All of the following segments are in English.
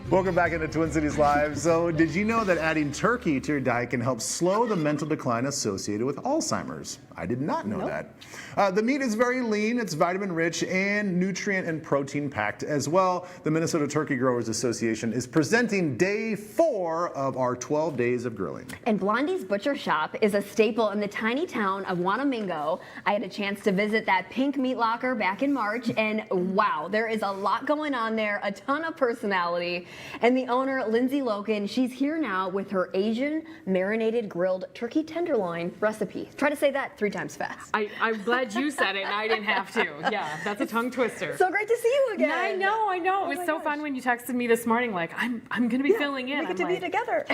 Welcome back into Twin Cities Live. So, did you know that adding turkey to your diet can help slow the mental decline associated with Alzheimer's? I did not know that. The meat is very lean, it's vitamin rich, and nutrient and protein packed as well. The Minnesota Turkey Growers Association is presenting day 4 of our 12 days of grilling. And Blondie's Butcher Shop is a staple in the tiny town of Wanamingo. I had a chance to visit that pink meat locker back in March, and wow, there is a lot going on there, a ton of personality. And the owner, Lindsey Loken, she's here now with her Asian marinated grilled turkey tenderloin recipe. Try to say that 3 times fast. I'm glad you said it and I didn't have to. Yeah, that's a tongue twister. So great to see you again. I know. It was so fun when you texted me this morning, like, I'm going to be filling in. We get to be together.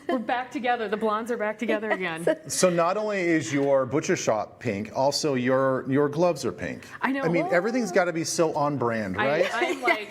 We're back together. The blondes are back together again. So not only is your butcher shop pink, also your gloves are pink. I know. I mean, everything's got to be so on brand, right? I'm like,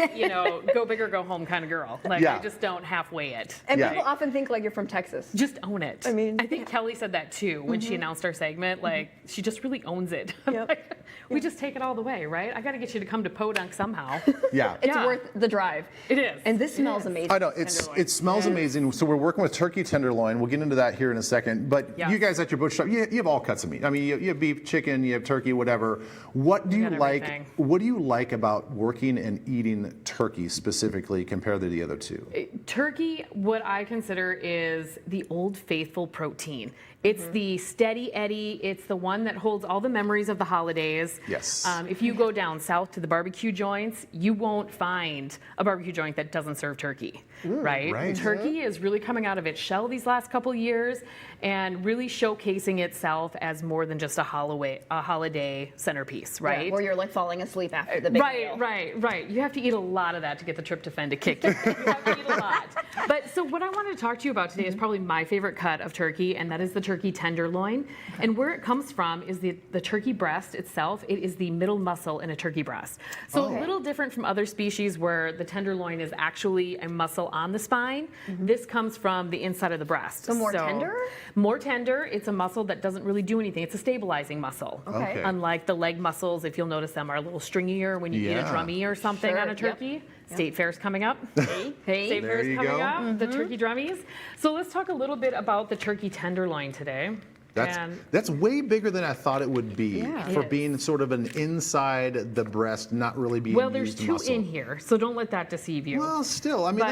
go big or go home kind of girl. Like, I just don't halfway it. And people often think like you're from Texas. Just own it. I mean, I think Kelly said that too when she announced our segment. Like, she just really owns it. Like, we just take it all the way, right? I got to get you to come to Podunk somehow. Yeah. It's worth the drive. It is. And this smells amazing. I know, it smells amazing. So we're working with turkey tenderloin. We'll get into that here in a second. But you guys at your butcher shop, you have all cuts of meat. I mean, you have beef, chicken, you have turkey, whatever. What do you like? Everything. What do you like about working and eating turkey specifically compared to the other two? Turkey, what I consider is the old faithful protein. It's the steady Eddie. It's the one that holds all the memories of the holidays. Yes. If you go down south to the barbecue joints, you won't find a barbecue joint that doesn't serve turkey, right? Turkey is really coming out of its shell these last couple years and really showcasing itself as more than just a holiday centerpiece, right? Yeah, where you're like falling asleep after the big meal. Right. You have to eat a lot of that to get the tryptophan to kick in. You have to eat a lot. But so what I wanted to talk to you about today is probably my favorite cut of turkey, and that is the turkey tenderloin. And where it comes from is the turkey breast itself. It is the middle muscle in a turkey breast. So a little different from other species where the tenderloin is actually a muscle on the spine. This comes from the inside of the breast. So more tender? More tender. It's a muscle that doesn't really do anything. It's a stabilizing muscle. Okay. Unlike the leg muscles, if you'll notice them, are a little stringier when you eat a drummy or something on a turkey. State Fair's coming up. State Fair's coming up. The turkey drummies. So let's talk a little bit about the turkey tenderloin today. That's way bigger than I thought it would be for being sort of an inside the breast, not really being well, there's used 2 muscle. in here, so don't let that deceive you. Well, still, I mean,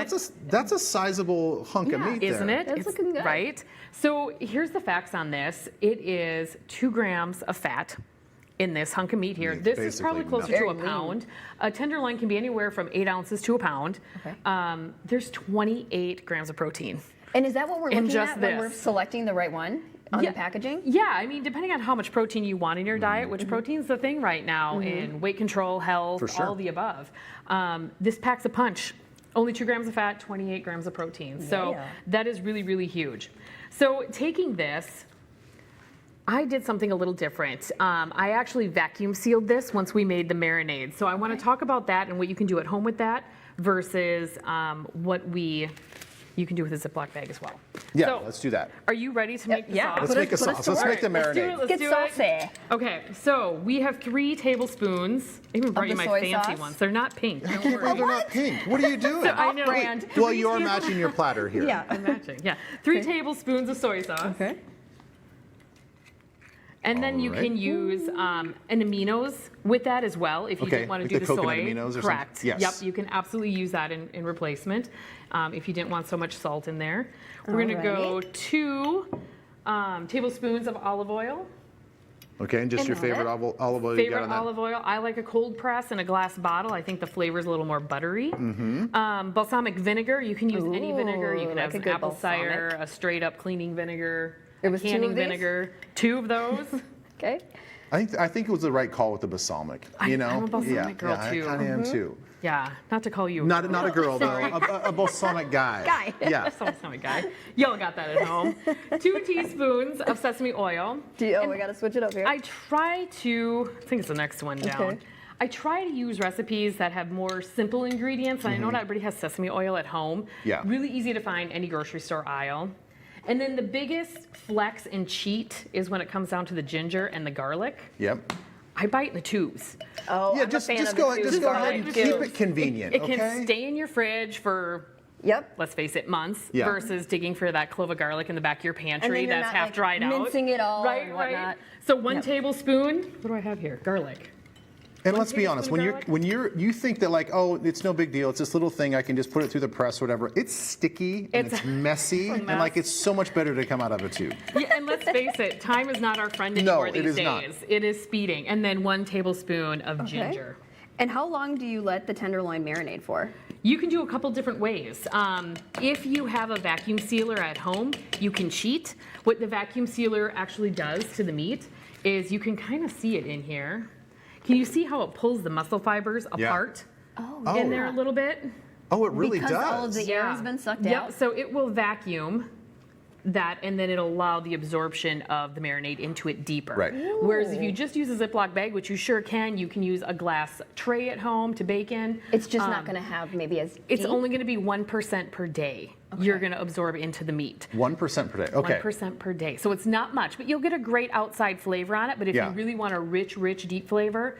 that's a sizable hunk of meat isn't there. it? It's looking good. Right? So here's the facts on this. It is 2 grams of fat in this hunk of meat here. This is probably closer to a pound. A tenderloin can be anywhere from 8 ounces to a pound. Okay. There's 28 grams of protein. And is that what we're looking at when we're selecting the right one on the packaging? Yeah, I mean, depending on how much protein you want in your diet, which protein's the thing right now in weight control, health, all the above. This packs a punch. Only 2 grams of fat, 28 grams of protein. So that is really, really huge. So taking this, I did something a little different. I actually vacuum sealed this once we made the marinade. So I want to talk about that and what you can do at home with that versus what you can do with a Ziploc bag as well. Yeah, so, let's do that. Are you ready to make the sauce? Let's make a sauce. Let's make the marinade. Let's do it. Okay, so we have 3 tablespoons. I even brought you my fancy ones. They're not pink. Don't worry. Oh, they're not pink. What are you doing? I know. Brand. Well, you are matching your platter here. Yeah, I'm matching. Yeah, 3 tablespoons of soy sauce. Okay. And then you can use an Aminos with that as well if you didn't want to do the soy. Aminos or correct. Something? Yes. Yep, you can absolutely use that in replacement if you didn't want so much salt in there. We're going to go 2 tablespoons of olive oil. Okay, and just your favorite olive oil you got on that? Olive oil. I like a cold press in a glass bottle. I think the flavor is a little more buttery. Balsamic vinegar. You can use any vinegar. You can have an apple cider, a straight up cleaning vinegar. It was canning vinegar. 2 of those. Okay. I think it was the right call with the balsamic. I'm a balsamic girl too. I kind of am too. Yeah, not to call you not a girl though, a balsamic guy. Yeah, balsamic guy. Y'all got that at home. 2 teaspoons of sesame oil. We got to switch it up here. I think it's the next one down. Okay. I try to use recipes that have more simple ingredients. And I know not everybody has sesame oil at home. Yeah. Really easy to find any grocery store aisle. And then the biggest flex and cheat is when it comes down to the ginger and the garlic. Yep. I bite in the tubes. Oh, yeah, I'm just a fan go of the ahead and garlic keep it convenient. It can stay in your fridge for Yep. let's face it, months, Yeah. versus digging for that clove of garlic in the back of your And pantry then you're that's not, half like, dried out. mincing it all right, and right. whatnot. So 1 Yep. tablespoon, what do I have here? Garlic. And 1 let's be honest, tablespoon when garlic? you think that like, oh, it's no big deal, it's this little thing, I can just put it through the press, whatever. It's sticky and It's it's messy, a and mess. like it's so much better to come out of a tube. Yeah, and let's face it, time is not our friend No, anymore it these is days. not. It is speeding. And then 1 tablespoon of ginger. And how long do you let the tenderloin marinate for? You can do a couple different ways. If you have a vacuum sealer at home, you can cheat. What the vacuum sealer actually does to the meat is you can kind of see it in here. Can you see how it pulls the muscle fibers Yeah. apart Oh, in there a little bit? Oh, it really because does. all of the air has been sucked Yep, out. so it will vacuum that, and then it'll allow the absorption of the marinade into it deeper. Right. Whereas if you just use a Ziploc bag, which you sure can, you can use a glass tray at home to bake in. It's just not going to have maybe as It's deep? only going to be 1% per day you're going to absorb into the meat. 1% per day. Okay. 1% per day. So it's not much, but you'll get a great outside flavor on it. But if Yeah. you really want a rich, deep flavor,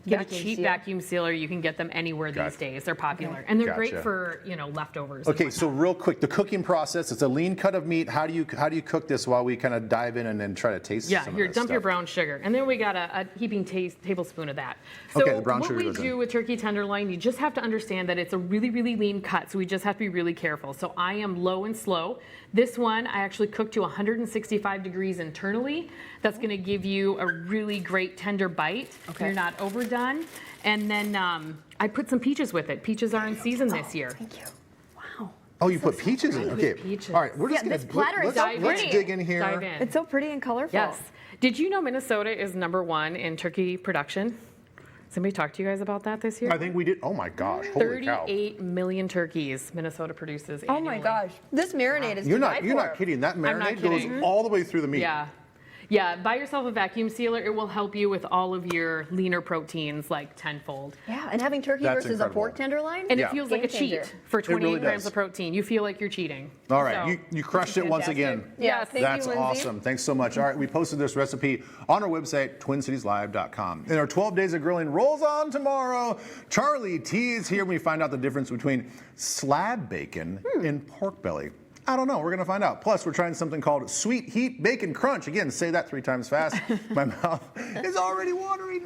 get a Vacuum cheap seal. vacuum sealer. You can get them anywhere Gotcha. these days. They're popular. And they're great Gotcha. for, leftovers. and Okay, so whatnot. real quick, the cooking process, it's a lean cut of meat. How do you cook this while we kind of dive in and then try to taste Yeah, some here, of this dump your stuff? brown sugar. And then we got a heaping tablespoon of that. So Okay, the brown what sugar we goes in. do with turkey tenderloin, you just have to understand that it's a really, really lean cut, so we just have to be really careful. So I am low and slow. This one, I actually cook to 165 degrees internally. That's gonna give you a really great tender bite. Okay. You're not overdone. And then I put some peaches with it. Peaches are in season this year. Thank you. Wow. Oh, you put peaches in. Okay. peaches. All right, we're just Yeah, gonna this platter is so let's pretty. dig in here. Dive in. It's so pretty and colorful. Yes. Did you know Minnesota is #1 in turkey production? Somebody talked to you guys about that this year? I think we did. Oh my gosh! Holy cow! 38 million turkeys Minnesota produces Oh annually. my gosh. This marinade is You're to die not for. kidding. That not marinade goes kidding. all the way through the meat. Yeah. Yeah, buy yourself a vacuum sealer. It will help you with all of your leaner proteins like tenfold. Yeah, and having turkey That's versus incredible. a pork tenderloin? And Yeah. it feels like a Game changer. cheat for 28 really grams does. of protein. You feel like you're cheating. All right, So- you crushed it once Fantastic. again. Yeah, thank That's you, Lindsey. awesome. Thanks so much. All right, we posted this recipe on our website, twincitieslive.com. And our 12 days of grilling rolls on tomorrow. Charlie T is here. We find out the difference between slab bacon and pork belly. I don't know. We're going to find out. Plus, we're trying something called Sweet Heat Bacon Crunch. Again, say that 3 times fast. My mouth is already watering.